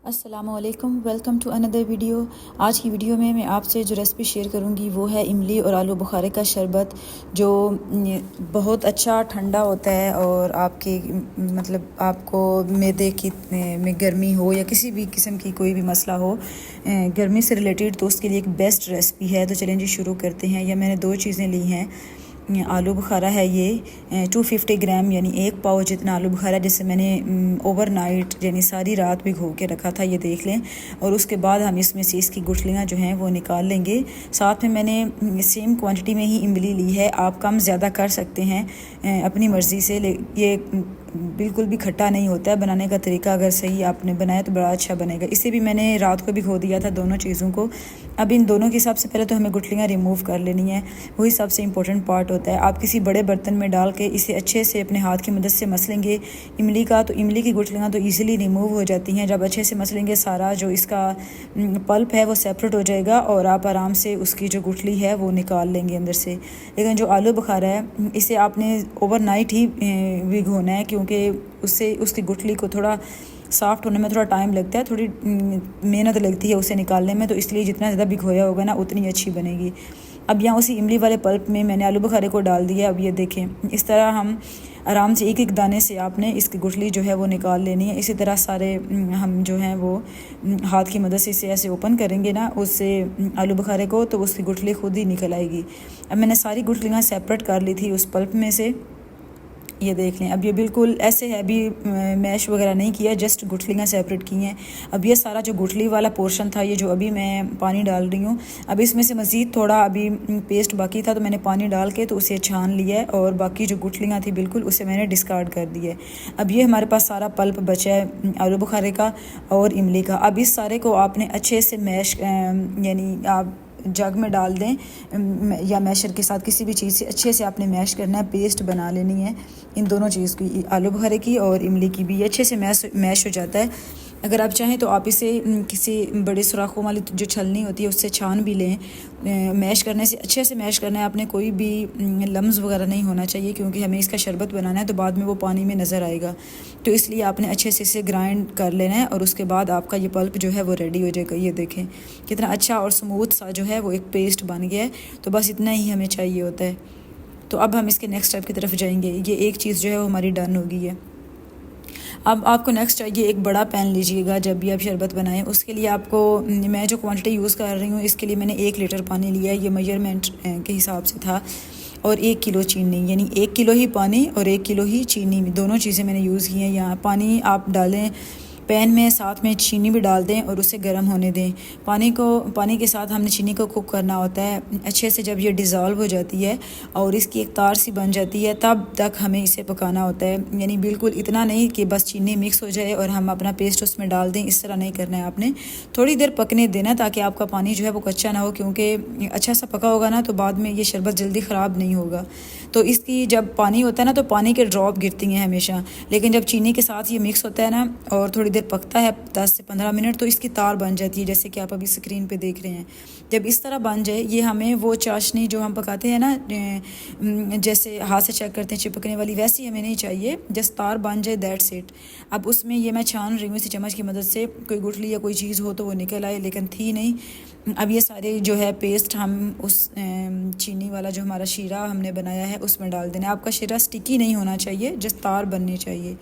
अस्सलामुअलैकुम, welcome to another video. आज की वीडियो में मैं आपसे जो रेसिपी शेयर करूंगी वो है इमली और आलू बुखारे का शरबत, जो बहुत अच्छा ठंडा होता है और आपके मतलब आपको मैदे की में गर्मी हो या किसी भी किस्म की कोई भी मसला हो गर्मी से रिलेटेड, तो उसके लिए एक बेस्ट रेसिपी है। तो चलें जी शुरू करते हैं। यह मैंने दो चीज़ें ली हैं। आलू बुखारा है ये 250 ग्राम, यानी 1 पाव जितना आलू बुखारा, जिसे मैंने ओवरनाइट यानी सारी रात भिगो के रखा था, ये देख लें। और उसके बाद हम इसमें से इसकी गुठलियाँ जो हैं वो निकाल लेंगे। साथ में मैंने सेम क्वांटिटी में ही इमली ली है, आप कम ज़्यादा कर सकते हैं अपनी मर्ज़ी से। ये बिल्कुल भी खट्टा नहीं होता है। बनाने का तरीका अगर सही आपने बनाया तो बड़ा अच्छा बनेगा। इसे भी मैंने रात को भिगो दिया था, दोनों चीज़ों को। अब इन दोनों के सबसे पहले तो हमें गुठलियाँ रिमूव कर लेनी है, वही सबसे इंपॉर्टेंट पार्ट होता है। आप किसी बड़े बर्तन में डाल के इसे अच्छे से अपने हाथ की मदद से मसलेंगे इमली का, तो इमली की गुठलियाँ तो ईज़िली रिमूव हो जाती हैं। जब अच्छे से मसलेंगे सारा जो इसका पल्प है वो सेपरेट हो जाएगा और आप आराम से उसकी जो गुठली है वो निकाल लेंगे अंदर से। लेकिन जो आलू बुखारा है इसे आपने ओवरनाइट ही भिगोना है, क्योंकि उससे उसकी गुठली को थोड़ा सॉफ्ट होने में थोड़ा टाइम लगता है, थोड़ी मेहनत लगती है उसे निकालने में। तो इसलिए जितना ज़्यादा भिगोया होगा ना उतनी अच्छी बनेगी। अब यहाँ उसी इमली वाले पल्प में मैंने आलू बुखारे को डाल दिया। अब ये देखें, इस तरह हम आराम से एक एक दाने से आपने इसकी गुठली जो है वो निकाल लेनी है। इसी तरह सारे हम जो हैं वो हाथ की मदद से इसे ऐसे ओपन करेंगे ना उससे आलू बुखारे को, तो उसकी गुठली खुद ही निकल आएगी। अब मैंने सारी गुठलियाँ सेपरेट कर ली थी उस पल्प में से, ये देख लें। अब ये बिल्कुल ऐसे है, अभी मैश वगैरह नहीं किया, जस्ट गुठलियाँ सेपरेट की हैं। अब ये सारा जो गुठली वाला पोर्शन था, ये जो अभी मैं पानी डाल रही हूँ, अब इसमें से मज़ीद थोड़ा अभी पेस्ट बाकी था, तो मैंने पानी डाल के तो उसे छान लिया है और बाकी जो गुठलियाँ थी बिल्कुल उसे मैंने डिस्कार्ड कर दिया है। अब ये हमारे पास सारा पल्प बचा है आलू बुखारे का और इमली का। अब इस सारे को आपने अच्छे से मैश यानी आप जग में डाल दें या मैशर के साथ किसी भी चीज़ से अच्छे से आपने मैश करना है, पेस्ट बना लेनी है इन दोनों चीज़ की, आलू बुखारे की और इमली की भी। ये अच्छे से मैश हो जाता है। अगर आप चाहें तो आप इसे किसी बड़े सुराखों वाली जो छलनी होती है उससे छान भी लें। मैश करने से अच्छे से मैश करना है आपने, कोई भी लम्स वगैरह नहीं होना चाहिए, क्योंकि हमें इसका शरबत बनाना है तो बाद में वो पानी में नज़र आएगा। तो इसलिए आपने अच्छे से इसे ग्राइंड कर लेना है और उसके बाद आपका ये पल्प जो है वो रेडी हो जाएगा। ये देखें कितना अच्छा और स्मूथ सा जो है वो एक पेस्ट बन गया है। तो बस इतना ही हमें चाहिए होता है। तो अब हम इसके नेक्स्ट स्टेप की तरफ जाएंगे। ये एक चीज़ जो है वो हमारी डन हो गई है। अब आपको नेक्स्ट चाहिए एक बड़ा पैन लीजिएगा जब भी आप शरबत बनाएं। उसके लिए आपको, मैं जो क्वांटिटी यूज़ कर रही हूँ इसके लिए मैंने 1 लीटर पानी लिया है, ये मेजरमेंट के हिसाब से था। और 1 किलो चीनी, यानी 1 किलो ही पानी और 1 किलो ही चीनी, दोनों चीज़ें मैंने यूज़ की हैं। यहाँ पानी आप डालें पैन में, साथ में चीनी भी डाल दें और उसे गर्म होने दें। पानी के साथ हमने चीनी को कुक करना होता है अच्छे से। जब ये डिज़ोल्व हो जाती है और इसकी एक तार सी बन जाती है, तब तक हमें इसे पकाना होता है। यानी बिल्कुल इतना नहीं कि बस चीनी मिक्स हो जाए और हम अपना पेस्ट उसमें डाल दें, इस तरह नहीं करना है। आपने थोड़ी देर पकने देना ताकि आपका पानी जो है वो कच्चा ना हो, क्योंकि अच्छा सा पका होगा ना तो बाद में ये शरबत जल्दी ख़राब नहीं होगा। तो इसकी जब पानी होता है ना तो पानी के ड्रॉप गिरती हैं हमेशा, लेकिन जब चीनी के साथ ये मिक्स होता है ना और थोड़ी देर पकता है 10 से 15 मिनट, तो इसकी तार बन जाती है, जैसे कि आप अभी स्क्रीन पे देख रहे हैं। जब इस तरह बन जाए, ये हमें वो चाशनी जो हम पकाते हैं ना जैसे हाथ से चेक करते हैं चिपकने वाली, वैसी हमें नहीं चाहिए। जस्ट तार बन जाए, दैट्स इट। अब उसमें ये मैं छान रही हूँ इसी चम्मच की मदद से, कोई गुठली या कोई चीज़ हो तो वो निकल आए, लेकिन थी नहीं। अब ये सारे जो है पेस्ट हम उस चीनी वाला जो हमारा शीरा हमने बनाया है उसमें डाल देना है। आपका शीरा स्टिकी नहीं होना चाहिए, जस्ट तार बननी चाहिए।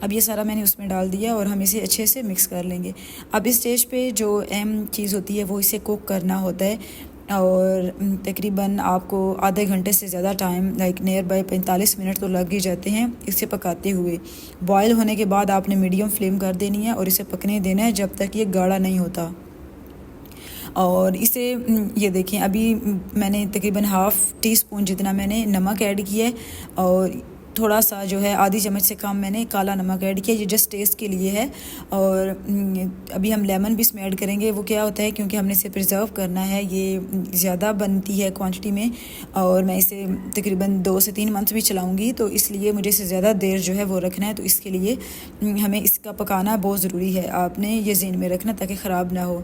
अब ये सारा मैंने उसमें डाल दिया और हम इसे अच्छे से मिक्स कर लेंगे। अब इस स्टेज पे जो अहम चीज़ होती है वो इसे कुक करना होता है और तकरीबन आपको आधे घंटे से ज़्यादा time, like near by 45 minute तो लग ही जाते हैं इसे पकाते हुए। बॉयल होने के बाद आपने मीडियम फ्लेम कर देनी है और इसे पकने देना है जब तक ये गाढ़ा नहीं होता। और इसे ये देखें, अभी मैंने तकरीबन ½ टीस्पून जितना मैंने नमक ऐड किया है और थोड़ा सा जो है आधी चम्मच से कम मैंने काला नमक ऐड किया, ये जस्ट टेस्ट के लिए है। और अभी हम लेमन भी इसमें ऐड करेंगे। वो क्या होता है, क्योंकि हमने इसे प्रिजर्व करना है, ये ज़्यादा बनती है क्वांटिटी में और मैं इसे तकरीबन 2 से 3 मंथ भी चलाऊंगी, तो इसलिए मुझे इसे ज़्यादा देर जो है वो रखना है। तो इसके लिए हमें इसका पकाना बहुत ज़रूरी है, आपने ये ज़हन में रखना ताकि ख़राब ना हो।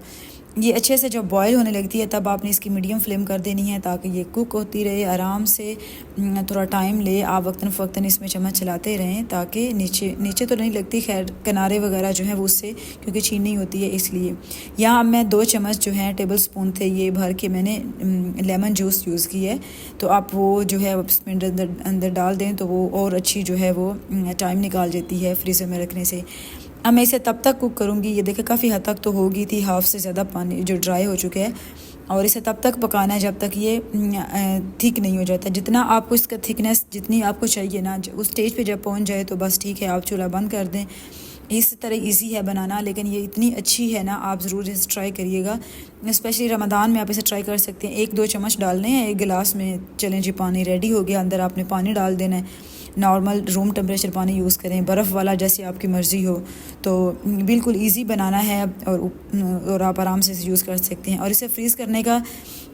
ये अच्छे से जब बॉयल होने लगती है तब आपने इसकी मीडियम फ्लेम कर देनी है ताकि ये कुक होती रहे आराम से। थोड़ा टाइम ले, आप वक्तन फ़वक्तन इसमें चम्मच चलाते रहें ताकि नीचे नीचे तो नहीं लगती, खैर किनारे वगैरह जो हैं वो उससे क्योंकि छीननी होती है इसलिए। यहाँ अब मैं 2 चम्मच जो हैं टेबल स्पून थे ये भर के मैंने लेमन जूस यूज़ किया है। तो आप वो जो है इसमें अंदर डाल दें तो वो और अच्छी जो है वो टाइम निकाल देती है फ्रीज़र में रखने से। अब मैं इसे तब तक कुक करूँगी, ये देखें काफ़ी हद तक तो होगी थी, हाफ़ से ज़्यादा पानी जो ड्राई हो चुके हैं। और इसे तब तक पकाना है जब तक ये थिक नहीं हो जाता। जितना आपको इसका थिकनेस जितनी आपको चाहिए ना, उस स्टेज पे जब पहुंच जाए तो बस ठीक है, आप चूल्हा बंद कर दें। इस तरह इजी है बनाना, लेकिन ये इतनी अच्छी है ना, आप ज़रूर इसे ट्राई करिएगा। स्पेशली रमज़ान में आप इसे ट्राई कर सकते हैं। 1-2 चम्मच डालने हैं एक गिलास में। चलें जी, पानी रेडी हो गया, अंदर आपने पानी डाल देना है। नॉर्मल रूम टेम्परेचर पानी यूज़ करें, बर्फ़ वाला जैसे आपकी मर्ज़ी हो। तो बिल्कुल इजी बनाना है और आप आराम से इसे यूज़ कर सकते हैं। और इसे फ्रीज़ करने का,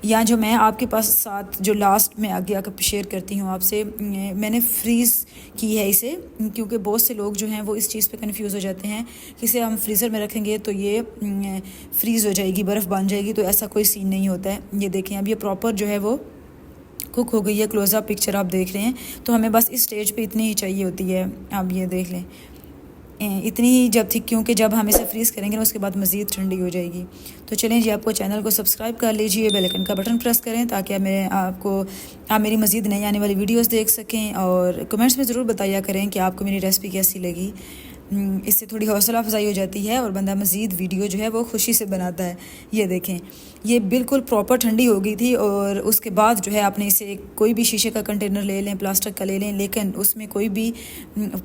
या जो मैं आपके पास साथ जो लास्ट में आगे आकर शेयर करती हूँ आपसे, मैंने फ्रीज़ की है इसे, क्योंकि बहुत से लोग जो हैं वो इस चीज़ पे कंफ्यूज हो जाते हैं कि इसे हम फ्रीज़र में रखेंगे तो ये फ्रीज़ हो जाएगी, बर्फ़ बन जाएगी। तो ऐसा कोई सीन नहीं होता है। ये देखें, अब ये प्रॉपर जो है वो कुक हो गई है। क्लोज़अप पिक्चर आप देख रहे हैं। तो हमें बस इस स्टेज पे इतनी ही चाहिए होती है। आप ये देख लें, इतनी ही जब थी, क्योंकि जब हम इसे फ्रीज़ करेंगे ना उसके बाद मज़ीद ठंडी हो जाएगी। तो चलें जी, आपको चैनल को सब्सक्राइब कर लीजिए, बेल आइकन का बटन प्रेस करें ताकि आप मेरी मज़ीद नई आने वाली वीडियोस देख सकें। और कमेंट्स में ज़रूर बताया करें कि आपको मेरी रेसिपी कैसी लगी। इससे थोड़ी हौसला अफजाई हो जाती है और बंदा मज़ीद वीडियो जो है वो खुशी से बनाता है। ये देखें, ये बिल्कुल प्रॉपर ठंडी हो गई थी। और उसके बाद जो है आपने इसे कोई भी शीशे का कंटेनर ले लें, प्लास्टिक का ले लें, लेकिन उसमें कोई भी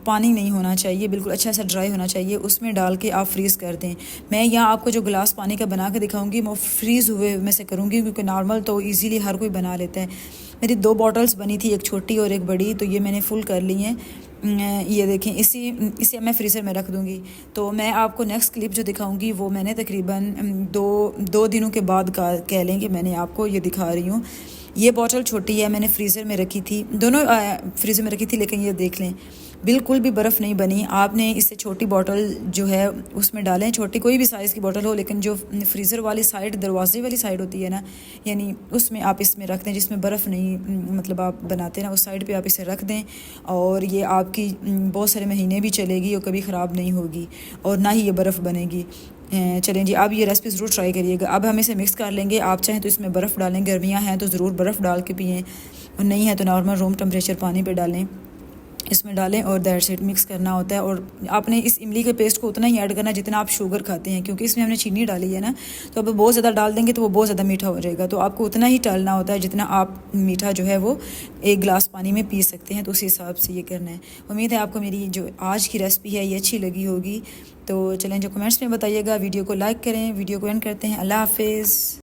पानी नहीं होना चाहिए, बिल्कुल अच्छा सा ड्राई होना चाहिए। उसमें डाल के आप फ्रीज़ कर दें। मैं यहाँ आपको जो गिलास पानी का बना के दिखाऊंगी वो फ्रीज़ हुए में से करूँगी, क्योंकि नॉर्मल तो ईज़िली हर कोई बना लेता है। मेरी 2 बॉटल्स बनी थी, एक छोटी और एक बड़ी, तो ये मैंने फुल कर ली हैं। ये देखें, इसे मैं फ्रीज़र में रख दूँगी। तो मैं आपको नेक्स्ट क्लिप जो दिखाऊंगी वो मैंने तकरीबन दो दिनों के बाद का कह लें कि मैंने आपको ये दिखा रही हूँ। ये बॉटल छोटी है, मैंने फ्रीज़र में रखी थी, दोनों फ्रीज़र में रखी थी, लेकिन ये देख लें बिल्कुल भी बर्फ़ नहीं बनी। आपने इससे छोटी बॉटल जो है उसमें डालें, छोटी कोई भी साइज़ की बॉटल हो, लेकिन जो फ्रीज़र वाली साइड, दरवाजे वाली साइड होती है ना, यानी उसमें आप इसमें रख दें, जिसमें बर्फ़ नहीं मतलब आप बनाते हैं ना, उस साइड पे आप इसे रख दें। और ये आपकी बहुत सारे महीने भी चलेगी और कभी ख़राब नहीं होगी और ना ही ये बर्फ़ बनेगी। चलें जी, आप ये रेसिपी ज़रूर ट्राई करिएगा। अब हम इसे मिक्स कर लेंगे। आप चाहें तो इसमें बर्फ़ डालें, गर्मियाँ हैं तो ज़रूर बर्फ़ डाल के पिएँ, और नहीं है तो नॉर्मल रूम टेम्परेचर पानी पे डालें, इसमें डालें और दैट्स इट। मिक्स करना होता है। और आपने इस इमली के पेस्ट को उतना ही ऐड करना जितना आप शुगर खाते हैं, क्योंकि इसमें हमने चीनी डाली है ना, तो अब बहुत ज़्यादा डाल देंगे तो वो बहुत ज़्यादा मीठा हो जाएगा। तो आपको उतना ही डालना होता है जितना आप मीठा जो है वो 1 गिलास पानी में पी सकते हैं, तो उसी हिसाब से ये करना है। उम्मीद है आपको मेरी जो आज की रेसिपी है ये अच्छी लगी होगी। तो चलें, जो कमेंट्स में बताइएगा। वीडियो को लाइक करें, वीडियो को एंड करते हैं। अल्लाह हाफिज़।